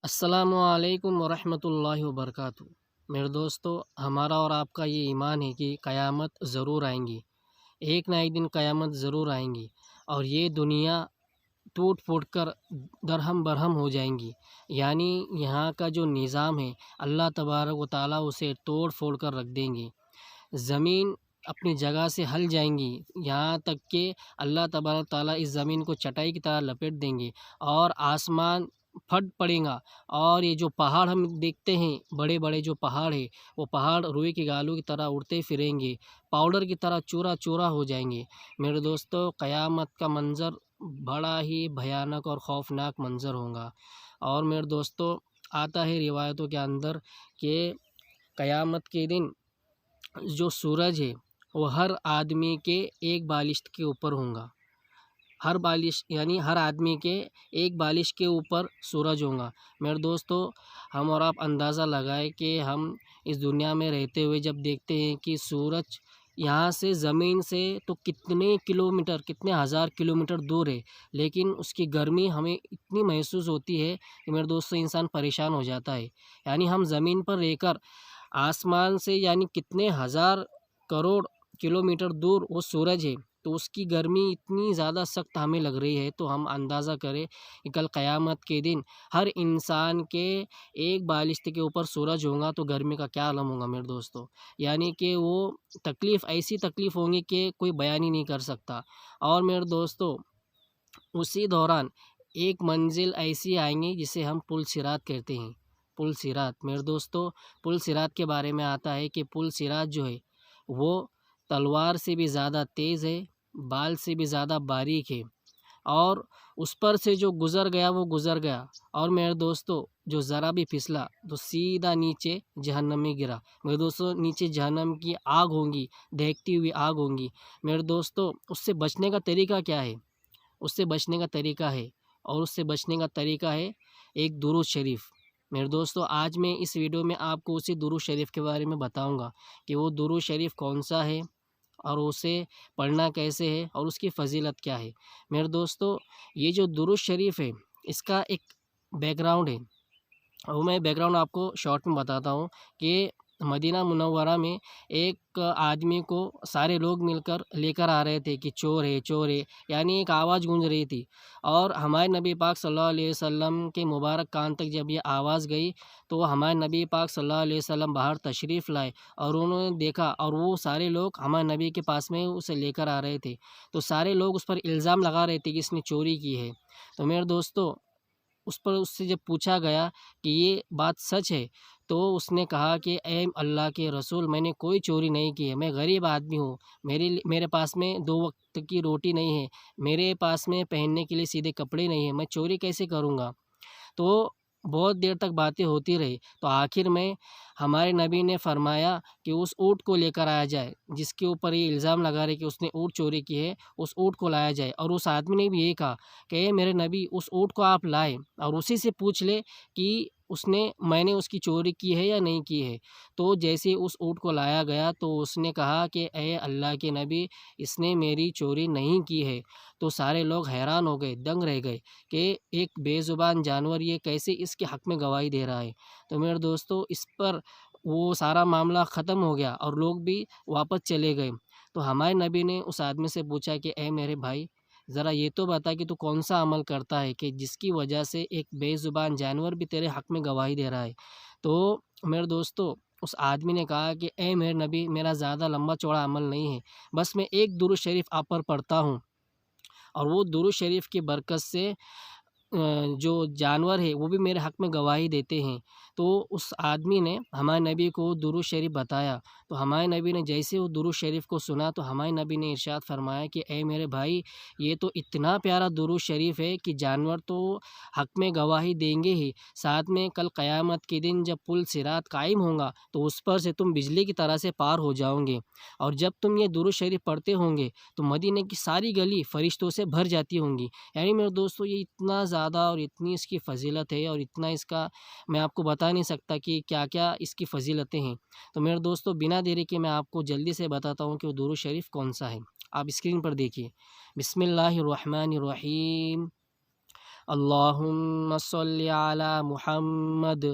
अस्सलामुअलैकुम वरहमतुल्लाहि वबरकातुहू। मेरे दोस्तों, हमारा और आपका ये ईमान है कि क़यामत ज़रूर आएंगी। एक ना एक दिन क़यामत ज़रूर आएंगी और ये दुनिया टूट फूट कर दरहम बरहम हो जाएंगी। यानी यहाँ का जो निज़ाम है, अल्लाह तबारक व तआला उसे तोड़ फोड़ कर रख देंगे। ज़मीन अपनी जगह से हल जाएंगी, यहाँ तक कि अल्लाह तबारक ताला इस ज़मीन को चटाई की तरह लपेट देंगे और आसमान फट पड़ेगा। और ये जो पहाड़ हम देखते हैं, बड़े बड़े जो पहाड़ है, वो पहाड़ रुई के गालों की तरह उड़ते फिरेंगे, पाउडर की तरह चूरा चूरा हो जाएंगे। मेरे दोस्तों, क़यामत का मंज़र बड़ा ही भयानक और ख़ौफनाक मंज़र होगा। और मेरे दोस्तों, आता है रिवायतों के अंदर कि क़यामत के दिन जो सूरज है वो हर आदमी के एक बालिश के ऊपर होगा। हर बालिश यानी हर आदमी के एक बालिश के ऊपर सूरज होगा। मेरे दोस्तों, हम और आप अंदाज़ा लगाए कि हम इस दुनिया में रहते हुए जब देखते हैं कि सूरज यहाँ से ज़मीन से तो कितने किलोमीटर, कितने हज़ार किलोमीटर दूर है, लेकिन उसकी गर्मी हमें इतनी महसूस होती है कि मेरे दोस्तों इंसान परेशान हो जाता है। यानी हम ज़मीन पर रहकर आसमान से यानी कितने हज़ार करोड़ किलोमीटर दूर वो सूरज है, तो उसकी गर्मी इतनी ज़्यादा सख्त हमें लग रही है। तो हम अंदाज़ा करें कि कल क़यामत के दिन हर इंसान के एक बालिश्त के ऊपर सूरज होगा तो गर्मी का क्या आलम होगा मेरे दोस्तों। यानी कि वो तकलीफ़ ऐसी तकलीफ़ होंगी कि कोई बयान ही नहीं कर सकता। और मेरे दोस्तों, उसी दौरान एक मंजिल ऐसी आएंगी जिसे हम पुल सिरात कहते हैं। पुल सिरात मेरे दोस्तों, पुल सिरात के बारे में आता है कि पुल सिरात जो है वो तलवार से भी ज़्यादा तेज़ है, बाल से भी ज़्यादा बारीक है। और उस पर से जो गुज़र गया वो गुज़र गया। और मेरे दोस्तों, जो ज़रा भी फिसला तो सीधा नीचे जहन्नम में गिरा। मेरे दोस्तों, नीचे जहन्नम की आग होंगी, दहकती हुई आग होंगी। मेरे दोस्तों, उससे बचने का तरीका क्या है? उससे बचने का तरीका है और उससे बचने का तरीका है एक दुरूद शरीफ। मेरे दोस्तों, आज मैं इस वीडियो में आपको उसी दुरूद शरीफ के बारे में बताऊंगा कि वो दुरूद शरीफ कौन सा है और उसे पढ़ना कैसे है और उसकी फ़जीलत क्या है। मेरे दोस्तों, ये जो दुरूद शरीफ है, इसका एक बैकग्राउंड है और मैं बैकग्राउंड आपको शॉर्ट में बताता हूँ कि मदीना मुनव्वरा में एक आदमी को सारे लोग मिलकर लेकर आ रहे थे कि चोर है, चोर है। यानी एक आवाज़ गूंज रही थी और हमारे नबी पाक सल्लल्लाहु अलैहि वसल्लम के मुबारक कान तक जब ये आवाज़ गई तो हमारे नबी पाक सल्लल्लाहु अलैहि वसल्लम बाहर तशरीफ़ लाए और उन्होंने देखा और वो सारे लोग हमारे नबी के पास में उसे लेकर आ रहे थे। तो सारे लोग उस पर इल्ज़ाम लगा रहे थे कि इसने चोरी की है। तो मेरे दोस्तों, उस पर उससे जब पूछा गया कि ये बात सच है, तो उसने कहा कि ए अल्लाह के रसूल, मैंने कोई चोरी नहीं की है, मैं गरीब आदमी हूँ, मेरे पास में 2 वक़्त की रोटी नहीं है, मेरे पास में पहनने के लिए सीधे कपड़े नहीं हैं, मैं चोरी कैसे करूँगा? तो बहुत देर तक बातें होती रही, तो आखिर में हमारे नबी ने फ़रमाया कि उस ऊँट को लेकर आया जाए, जिसके ऊपर ये इल्ज़ाम लगा रहे कि उसने ऊँट चोरी की है, उस ऊँट को लाया जाए। और उस आदमी ने भी यही कहा कि ए मेरे नबी, उस ऊँट को आप लाएँ और उसी से पूछ लें कि मैंने उसकी चोरी की है या नहीं की है। तो जैसे उस ऊँट को लाया गया तो उसने कहा कि ए अल्लाह के नबी, इसने मेरी चोरी नहीं की है। तो सारे लोग हैरान हो गए, दंग रह गए कि एक बेज़ुबान जानवर ये कैसे इसके हक़ में गवाही दे रहा है। तो मेरे दोस्तों, इस पर वो सारा मामला ख़त्म हो गया और लोग भी वापस चले गए। तो हमारे नबी ने उस आदमी से पूछा कि ए मेरे भाई, ज़रा ये तो बता कि तू कौन-सा अमल करता है कि जिसकी वजह से एक बेज़ुबान जानवर भी तेरे हक़ में गवाही दे रहा है। तो मेरे दोस्तों, उस आदमी ने कहा कि ए मेरे नबी, मेरा ज़्यादा लंबा-चौड़ा अमल नहीं है, बस मैं एक दुरूद शरीफ आप पर पढ़ता हूँ और वो दुरूद शरीफ की बरकत से जो जानवर है वो भी मेरे हक़ में गवाही देते हैं। तो उस आदमी ने हमारे नबी को दुरूद शरीफ बताया। तो हमारे नबी ने जैसे वो दुरूद शरीफ को सुना तो हमारे नबी ने इरशाद फ़रमाया कि ए मेरे भाई, ये तो इतना प्यारा दुरूद शरीफ है कि जानवर तो हक़ में गवाही देंगे ही, साथ में कल क़यामत के दिन जब पुल सिरात कायम होगा तो उस पर से तुम बिजली की तरह से पार हो जाओगे। और जब तुम ये दुरूद शरीफ पढ़ते होंगे तो मदीने की सारी गली फ़रिश्तों से भर जाती होंगी। यानी मेरे दोस्तों, ये इतना ज़्यादा और इतनी इसकी फ़ज़ीलत है और इतना इसका मैं आपको बता नहीं सकता कि क्या-क्या इसकी फ़ज़ीलतें हैं। तो मेरे दोस्तों, बिना देरी के मैं आपको जल्दी से बताता हूँ कि वो दुरूद शरीफ कौन-सा है। आप स्क्रीन पर देखिए। बिस्मिल्लाहिर्रहमानिर्रहीम। अल्लाहुम्मा सल्लि अला मुहम्मद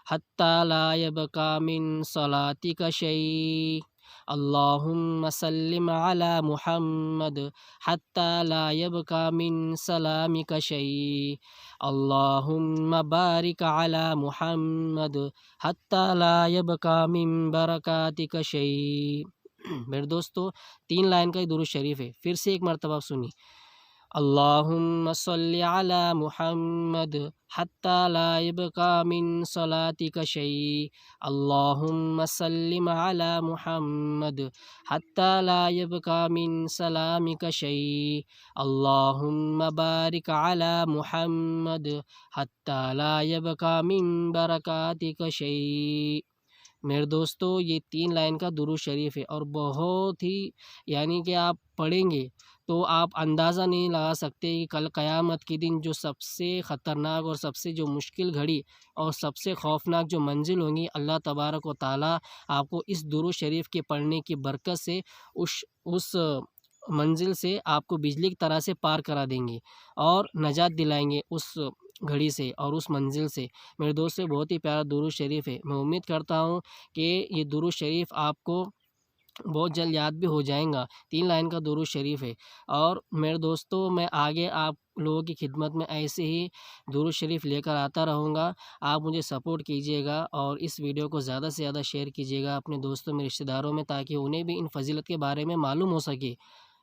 हत्ता ला यबका मिन सलातिका शै। अल्लाहुम्मा सल्लिम अला मुहम्मद हत्ता ला यबका मिन सलामिका शै। अल्लाहुम्मा बारिक अला मुहम्मद हत्ता ला यबका मिन बरकातिका शै। मेरे दोस्तों 3 लाइन का ही दुरूद शरीफ है, फिर से एक मरतबा सुनिए। अल्लाहुम्मा सल्लि अला मुहम्मद हत्ता ला यबका मिन सलातिका शै। अल्लाहुम्मा सल्लिम अला मुहम्मद हत्ता ला यबका मिन सलामिका शै। अल्लाहुम्मा बारिक अला मुहम्मद हत्ता ला यबका मिन बरकातिका शै। मेरे दोस्तों ये 3 लाइन का दुरूद शरीफ है और बहुत ही यानी कि आप पढ़ेंगे तो आप अंदाज़ा नहीं लगा सकते कि कल क़यामत के दिन जो सबसे ख़तरनाक और सबसे जो मुश्किल घड़ी और सबसे खौफनाक जो मंजिल होंगी, अल्लाह तबारक व तआला आपको इस दुरूद शरीफ के पढ़ने की बरकत से उस मंजिल से आपको बिजली की तरह से पार करा देंगे और नजात दिलाएंगे उस घड़ी से और उस मंजिल से। मेरे दोस्त से बहुत ही प्यारा दुरूद शरीफ है। मैं उम्मीद करता हूँ कि ये दुरूद शरीफ आपको बहुत जल्द याद भी हो जाएगा। 3 लाइन का दुरूद शरीफ है। और मेरे दोस्तों मैं आगे आप लोगों की खिदमत में ऐसे ही दुरूद शरीफ लेकर आता रहूँगा। आप मुझे सपोर्ट कीजिएगा और इस वीडियो को ज़्यादा से ज़्यादा शेयर कीजिएगा अपने दोस्तों में, रिश्तेदारों में, ताकि उन्हें भी इन फ़ज़ीलत के बारे में मालूम हो सके।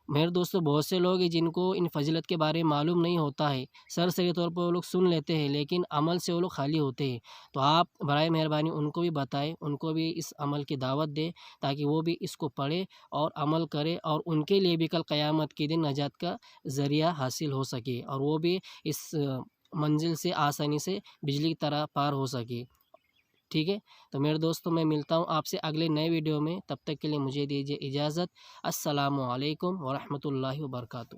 मेरे दोस्तों बहुत से लोग हैं जिनको इन फ़ज़ीलत के बारे में मालूम नहीं होता है। सरसरी तौर पर वो लोग सुन लेते हैं लेकिन अमल से वो लोग खाली होते हैं। तो आप बराए मेहरबानी उनको भी बताएँ, उनको भी इस अमल की दावत दें ताकि वो भी इसको पढ़ें और अमल करें और उनके लिए भी कल क़यामत के दिन नजात का ज़रिया हासिल हो सके और वो भी इस मंजिल से आसानी से बिजली की तरह पार हो सके। ठीक है? तो मेरे दोस्तों मैं मिलता हूँ आपसे अगले नए वीडियो में, तब तक के लिए मुझे दीजिए इजाज़त। अस्सलामु अलैकुम व रहमतुल्लाहि व बरकातुहू।